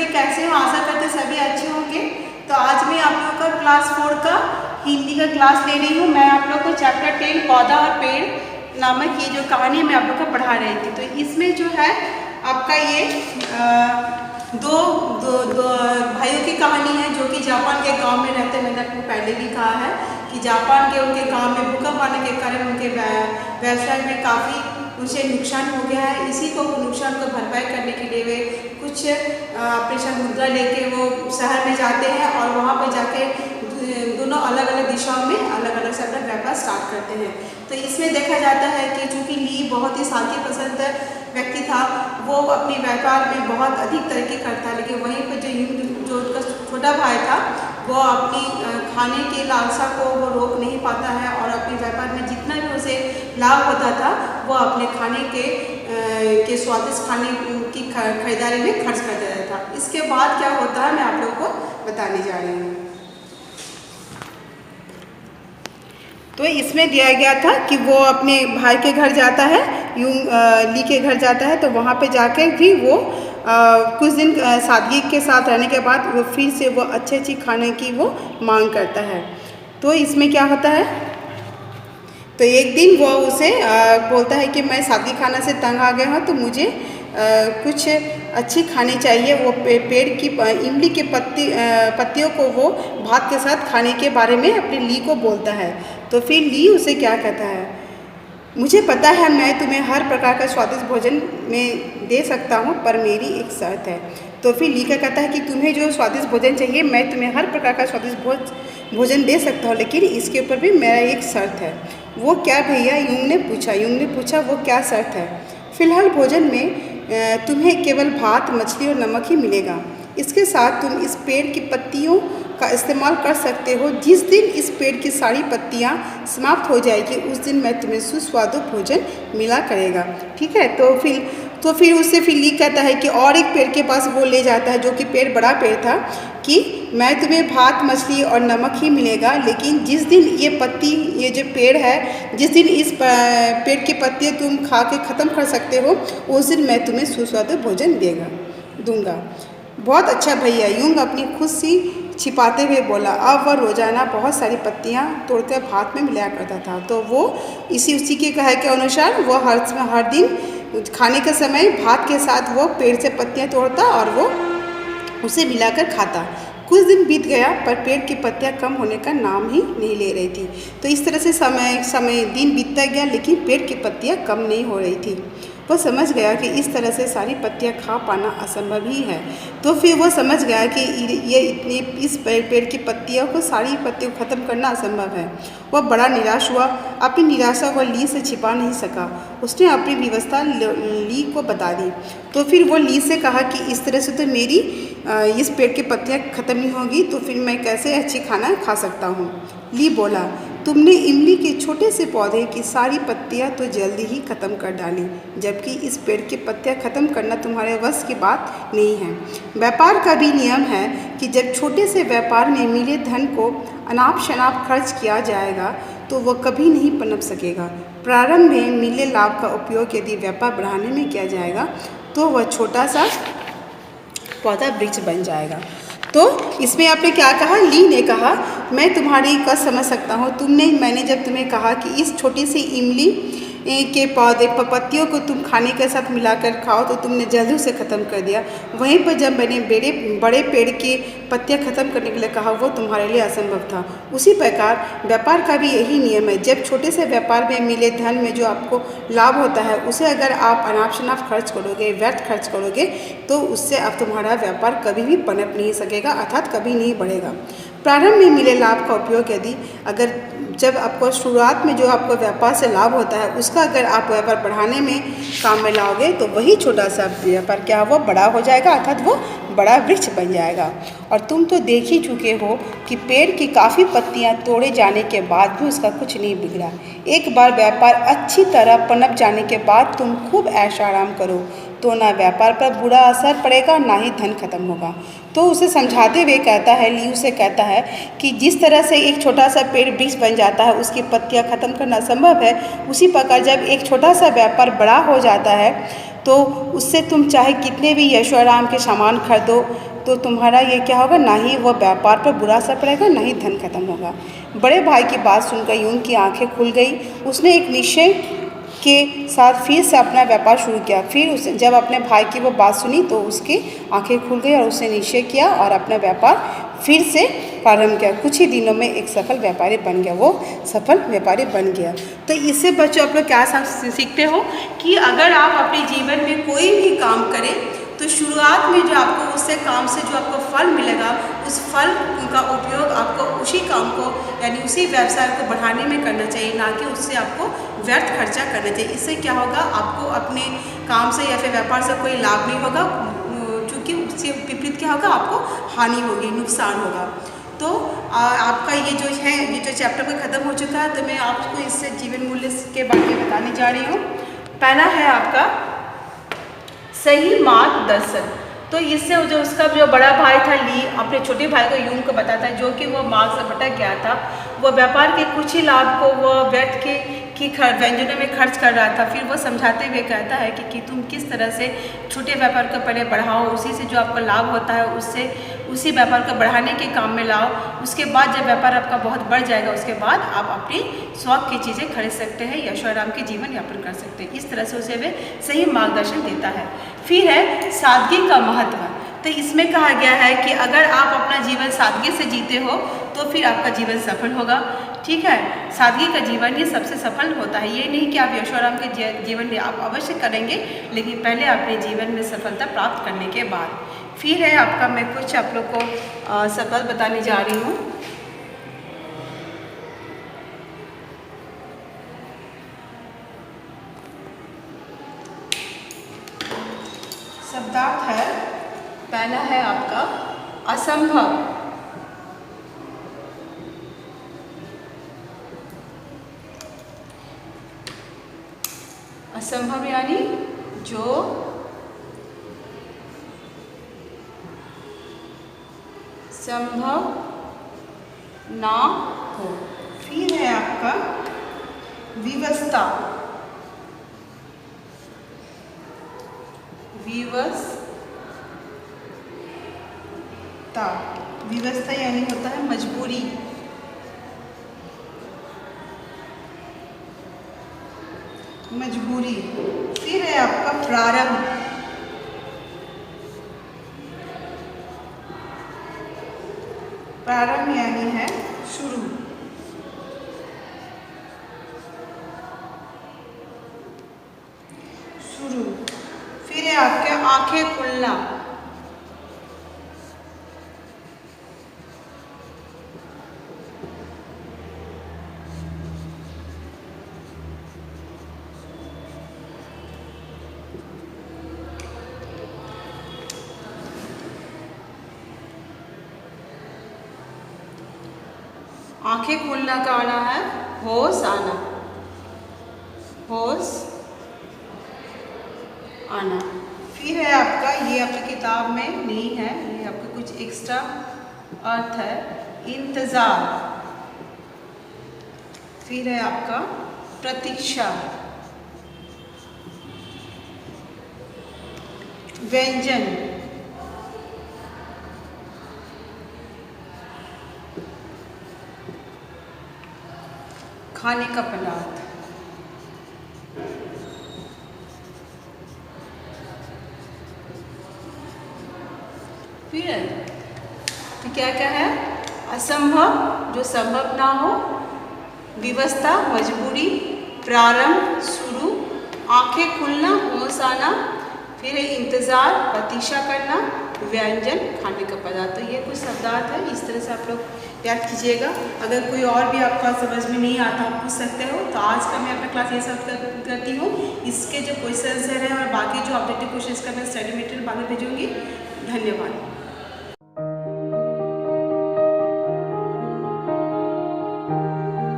कैसे हो? आशा करते सभी अच्छे होंगे। तो आज मैं आप लोगों का क्लास 4 का हिंदी का क्लास ले रही हूँ। मैं आप लोग को चैप्टर 10 पौधा और पेड़ नामक ये जो कहानी मैं आप लोग को पढ़ा रही थी। तो इसमें जो है आपका ये दो भाइयों की कहानी है जो कि जापान के गांव में रहते हैं। मैंने आपको पहले भी कहा है कि जापान के उनके गांव में भूकंप आने के कारण उनके व्यवसाय में काफ़ी उसे नुकसान हो गया है। इसी को नुकसान को भरपाई करने के लिए वे कुछ अपनी मुद्रा लेके वो शहर में जाते हैं और वहाँ पे जाके दोनों अलग अलग दिशाओं में अलग अलग से अपना व्यापार स्टार्ट करते हैं। तो इसमें देखा जाता है कि चूँकि ली बहुत ही साथी पसंद व्यक्ति था, वो अपने व्यापार में बहुत अधिक तरक्की करता, लेकिन वहीं पर जो उसका छोटा भाई था वो अपनी खाने की लालसा को वो रोक नहीं पाता है और अपने व्यापार में जितना भी उसे लाभ होता था वो अपने खाने के स्वादिष्ट खाने की खरीदारी में खर्च कर देता था। इसके बाद क्या होता है मैं आप लोगों को बताने जा रही हूँ। तो इसमें दिया गया था कि वो अपने भाई के घर जाता है, ली के घर जाता है। तो वहाँ पे जाकर भी वो कुछ दिन सादगी के साथ रहने के बाद वो फिर से वो अच्छी खाने की वो मांग करता है। तो इसमें क्या होता है, तो एक दिन वो उसे बोलता है कि मैं सादगी खाना से तंग आ गया हूँ, तो मुझे कुछ अच्छी खाने चाहिए। वो पेड़ की इमली के पत्तियों को वो भात के साथ खाने के बारे में अपनी ली को बोलता है। तो फिर ली उसे क्या कहता है, मुझे पता है मैं तुम्हें हर प्रकार का स्वादिष्ट भोजन में दे सकता हूँ, पर मेरी एक शर्त है। तो फिर ली का कहता है कि तुम्हें जो स्वादिष्ट भोजन चाहिए मैं तुम्हें हर प्रकार का स्वादिष्ट भोजन दे सकता हूँ, लेकिन इसके ऊपर भी मेरा एक शर्त है। वो क्या भैया? यूंग ने पूछा वो क्या शर्त है? फिलहाल भोजन में तुम्हें केवल भात, मछली और नमक ही मिलेगा। इसके साथ तुम इस पेड़ की पत्तियों का इस्तेमाल कर सकते हो। जिस दिन इस पेड़ की सारी पत्तियां समाप्त हो जाएगी उस दिन मैं तुम्हें सुस्वादु भोजन मिला करेगा। ठीक है। तो फिर उससे फिर ली कहता है कि और एक पेड़ के पास वो ले जाता है, जो कि पेड़ बड़ा पेड़ था, कि मैं तुम्हें भात, मछली और नमक ही मिलेगा, लेकिन जिस दिन ये जो पेड़ है, जिस दिन इस पेड़ की पत्तियाँ तुम खा के ख़त्म कर सकते हो उस दिन मैं तुम्हें सुस्वादु भोजन दूंगा। बहुत अच्छा भैया, यूंग अपनी खुशी छिपाते हुए बोला। अब वह रोजाना बहुत सारी पत्तियां तोड़कर भात में मिलाया करता था। तो वो उसी के कहे के अनुसार वो हर दिन खाने के समय भात के साथ वो पेड़ से पत्तियां तोड़ता और वो उसे मिलाकर खाता। कुछ दिन बीत गया पर पेड़ की पत्तियां कम होने का नाम ही नहीं ले रही थी। तो इस तरह से दिन बीतता गया, लेकिन पेड़ की पत्तियां कम नहीं हो रही थी। वो समझ गया कि इस तरह से सारी पत्तियां खा पाना असंभव ही है। तो फिर वो समझ गया कि इस पेड़ की पत्तियों को सारी पत्तियों को ख़त्म करना असंभव है। वह बड़ा निराश हुआ। अपनी निराशा वह ली से छिपा नहीं सका। उसने अपनी व्यवस्था ली को बता दी। तो फिर वो ली से कहा कि इस तरह से तो मेरी इस पेड़ की पत्तियां ख़त्म ही होगी, तो फिर मैं कैसे अच्छी खाना खा सकता हूँ। ली बोला, तुमने इमली के छोटे से पौधे की सारी पत्तियां तो जल्दी ही ख़त्म कर डाली, जबकि इस पेड़ की पत्तियां ख़त्म करना तुम्हारे वश की बात नहीं है। व्यापार का भी नियम है कि जब छोटे से व्यापार में मिले धन को अनाप शनाप खर्च किया जाएगा तो वह कभी नहीं पनप सकेगा। प्रारंभ में मिले लाभ का उपयोग यदि व्यापार बढ़ाने में किया जाएगा तो वह छोटा सा पौधा वृक्ष बन जाएगा। तो इसमें आपने क्या कहा? ली ने कहा, मैं तुम्हारी कष्ट समझ सकता हूँ। मैंने जब तुम्हें कहा कि इस छोटी सी इमली के पत्तियों को तुम खाने के साथ मिलाकर खाओ, तो तुमने जल्दी उसे ख़त्म कर दिया। वहीं पर जब मैंने बड़े पेड़ की पत्तियां ख़त्म करने के लिए कहा, वो तुम्हारे लिए असंभव था। उसी प्रकार व्यापार का भी यही नियम है। जब छोटे से व्यापार में मिले धन में जो आपको लाभ होता है उसे अगर आप अनाप शनाप खर्च करोगे, व्यर्थ खर्च करोगे, तो उससे अब तुम्हारा व्यापार कभी भी पनप नहीं सकेगा, अर्थात कभी नहीं बढ़ेगा। प्रारंभ में मिले लाभ का उपयोग जब आपको शुरुआत में जो आपको व्यापार से लाभ होता है उसका अगर आप व्यापार बढ़ाने में काम में लाओगे तो वही छोटा सा व्यापार क्या वो बड़ा हो जाएगा, अर्थात वो बड़ा वृक्ष बन जाएगा। और तुम तो देख ही चुके हो कि पेड़ की काफ़ी पत्तियां तोड़े जाने के बाद भी उसका कुछ नहीं बिगड़ा। एक बार व्यापार अच्छी तरह पनप जाने के बाद तुम खूब ऐश आराम करो तो ना व्यापार पर बुरा असर पड़ेगा, ना ही धन खत्म होगा। तो उसे समझाते हुए कहता है, ली उसे कहता है कि जिस तरह से एक छोटा सा पेड़ वृक्ष बन जाता है, उसकी पत्तियां खत्म करना संभव है, उसी प्रकार जब एक छोटा सा व्यापार बड़ा हो जाता है तो उससे तुम चाहे कितने भी यशो आराम के सामान खरीदो तो तुम्हारा ये क्या होगा, ना ही वो व्यापार पर बुरा असर पड़ेगा, ना ही धन खत्म होगा। बड़े भाई की बात सुनकर यूंग की आंखें खुल गई। उसने एक निश्चय के साथ फिर से अपना व्यापार शुरू किया। फिर उस जब अपने भाई की वो बात सुनी तो उसकी आंखें खुल गई और उसने निश्चय किया और अपना व्यापार फिर से प्रारंभ किया। कुछ ही दिनों में एक सफल व्यापारी बन गया, वो सफल व्यापारी बन गया। तो इससे बच्चों आप लोग क्या सीखते हो कि अगर आप अपने जीवन में कोई भी काम करें तो शुरुआत में जो आपको उससे काम से जो आपको फल मिलेगा, उस फल का उपयोग आपको उसी काम को यानी उसी व्यवसाय को बढ़ाने में करना चाहिए, ना कि उससे आपको व्यर्थ खर्चा करना चाहिए। इससे क्या होगा, आपको अपने काम से या फिर व्यापार से कोई लाभ नहीं होगा, क्योंकि उससे विपरीत क्या होगा, आपको हानि होगी, नुकसान होगा। तो आपका ये जो चैप्टर को ख़त्म हो चुका है, तो मैं आपको इससे जीवन मूल्य के बारे में बताने जा रही हूँ। पहला है आपका सही मार्गदर्शन। तो इससे जो उसका जो बड़ा भाई था ली अपने छोटे भाई को यूंग को बताता है, जो कि वो मार्ग से भटक गया था। वो व्यापार के कुछ ही लाभ को वो व्यर्थ की व्यंजनों में खर्च कर रहा था। फिर वो समझाते हुए कहता है कि तुम किस तरह से छोटे व्यापार को पहले बढ़ाओ, उसी से जो आपको लाभ होता है उससे उसी व्यापार को बढ़ाने के काम में लाओ। उसके बाद जब व्यापार आपका बहुत बढ़ जाएगा, उसके बाद आप अपनी शौक की चीज़ें खरीद सकते हैं, ऐशो आराम के जीवन यापन कर सकते हैं। इस तरह से उसे वे सही मार्गदर्शन देता है। फिर है सादगी का महत्व। तो इसमें कहा गया है कि अगर आप अपना जीवन सादगी से जीते हो तो फिर आपका जीवन सफल होगा। ठीक है, सादगी का जीवन ही सबसे सफल होता है। ये नहीं कि आप ऐशो आराम के जीवन में आप अवश्य करेंगे, लेकिन पहले अपने जीवन में सफलता प्राप्त करने के बाद। फिर है आपका, मैं कुछ आप लोग को शब्द बताने जा रही हूँ। शब्दार्थ है, पहला है आपका असंभव। असंभव यानी जो संभव ना हो। फिर है आपका विवशता। विवशता यानी होता है मजबूरी। फिर है आपका प्रारंभ। प्रारंभ यानी है शुरू। फिर है आपके आंखें खुलना। आंखें खोलना का आना है होश आना। फिर है आपका, ये आपकी किताब में नहीं है, ये आपका कुछ एक्स्ट्रा अर्थ है, इंतजार। फिर है आपका प्रतीक्षा। व्यंजन। खाने का पदार्थ। फिर तो क्या क्या है, असंभव जो संभव ना हो, विवशता मजबूरी, प्रारंभ शुरू, आंखें खुलना होश आना, फिर है इंतज़ार प्रतीक्षा करना, व्यंजन खाने का पदार्थ। तो ये कुछ शब्दार्थ है, इस तरह से आप लोग याद कीजिएगा। अगर कोई और भी आपका समझ में नहीं आता आप पूछ सकते हो। तो आज का मैं अपना क्लास ये सब करती हूँ। इसके जो क्वेश्चंस हैं और बाकी जो अपडेटेड क्वेश्चंस का मैं स्टडी मटेरियल बाद में भेजूँगी। धन्यवाद।